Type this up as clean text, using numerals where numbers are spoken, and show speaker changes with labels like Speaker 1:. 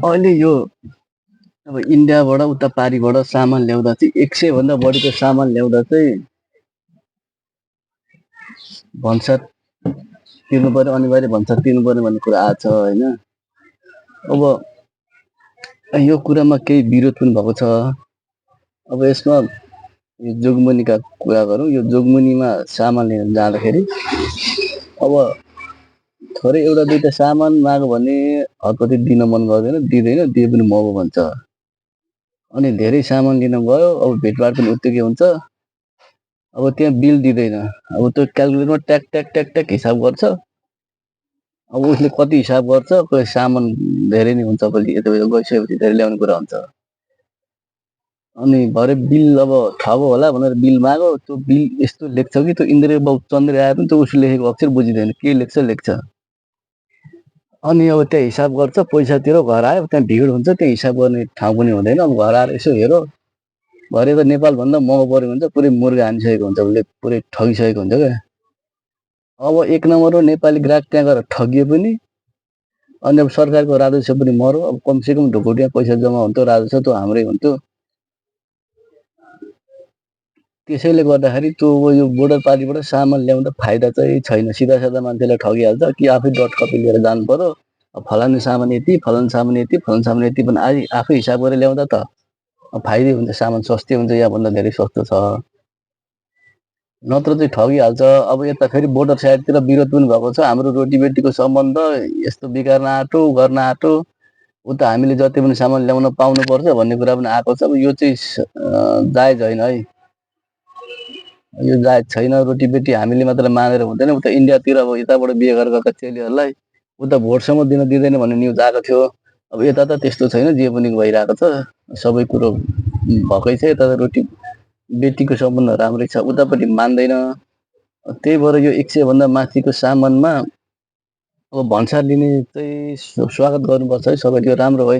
Speaker 1: अहिले यो अब इन्डियाबाट उता पारिबाट सामान ल्याउँदा चाहिँ 100 भन्दा बढीको सामान ल्याउँदा चाहिँ भन्सार तिर्नु पर्यो, अनिवार्य भन्सार तिर्नु पर्यो भन्ने कुरा आएको छ होइन। अब यो कुरामा केही विरोध पनि भएको छ। अब यसमा यो जोगमुनीका कुरा गरौँ। यो जोगमुनीमा सामान लिन जाँदाखेरि अब थोरै एउटा दुईटा सामान माग्यो भने हतपति दिन मन गर्दैन, दिँदैन, दिए पनि महँगो भन्छ। अनि धेरै सामान लिन गयो, अब भेटभाड पनि उत्तिकै हुन्छ। अब त्यहाँ बिल दिँदैन, अब त्यो क्यालकुलेटरमा ट्याक ट्याक ट्याक ट्याक हिसाब गर्छ। अब उसले कति हिसाब गर्छ, कोही सामान धेरै नै हुन्छ, पछि यता गइसकेपछि धेरै ल्याउने कुरा हुन्छ। अनि भरे बिल अब ठगो होला भनेर बिल माग्यो, त्यो बिल यस्तो लेख्छ कि त्यो इन्द्रिय बाबु चन्द्र आए पनि त्यो उसले लेखेको अक्षर बुझिँदैन, के लेख्छ। अनि अब त्यहाँ हिसाब गर्छ, पैसा तिरो, घर आयो, त्यहाँ भिड हुन्छ, त्यहाँ हिसाब गर्ने ठाउँ पनि हुँदैन। अब घर आएर यसो हेरो, भरे त नेपालभन्दा महँगो परेको हुन्छ, पुरै मुर्गा हानिसकेको हुन्छ, उसले पुरै ठगिसकेको हुन्छ क्या। अब एक नम्बरको नेपाली ग्राहक त्यहाँ गएर ठगिए पनि, अनि अब सरकारको राजस्व पनि मर्यो। अब कमसेकम ढुकुटिया पैसा जम्मा हुन्थ्यो, राजस्व त्यो हाम्रै हुन्थ्यो। त्यसैले गर्दाखेरि त्यो यो बोर्डर पारिबाट सामान ल्याउँदा फाइदा चाहिँ छैन। सिधा साधा मान्छेलाई ठगिहाल्छ कि आफै डट कपी लिएर जानु पर्यो। फलानु सामान यति, फलानु सामान यति, फलानु सामान यति पनि आफै हिसाब गरेर ल्याउँदा त फाइदै हुन्छ, सामान सस्तै हुन्छ, यहाँभन्दा धेरै सस्तो छ, नत्र चाहिँ ठगिहाल्छ। अब यता फेरि बोर्डर साइडतिर विरोध पनि भएको छ। हाम्रो रोटीबेटीको सम्बन्ध यस्तो बिगार्न आँटो, गर्न आँटो, उता हामीले जति पनि सामान ल्याउन पाउनुपर्छ भन्ने कुरा पनि आएको छ। अब यो चाहिँ जायज होइन है, यो जायज छैन। रोटीबेटी हामीले मात्र मानेर हुँदैन। उता इन्डियातिर अब यताबाट बिहे गरेर गएका चेलीहरूलाई उता भोटसम्म दिन दिँदैन भन्ने न्युज आएको थियो। अब यता त त्यस्तो छैन, जे पनि भइरहेको छ, सबै कुरो भएकै छ। यता त रोटी बेटीको सम्बन्ध राम्रै छ, उतापट्टि मान्दैन। त्यही भएर यो 100 भन्दा माथिको सामानमा अब भन्सार लिने चाहिँ स्वागत गर्नुपर्छ है सबैले, राम्रो है।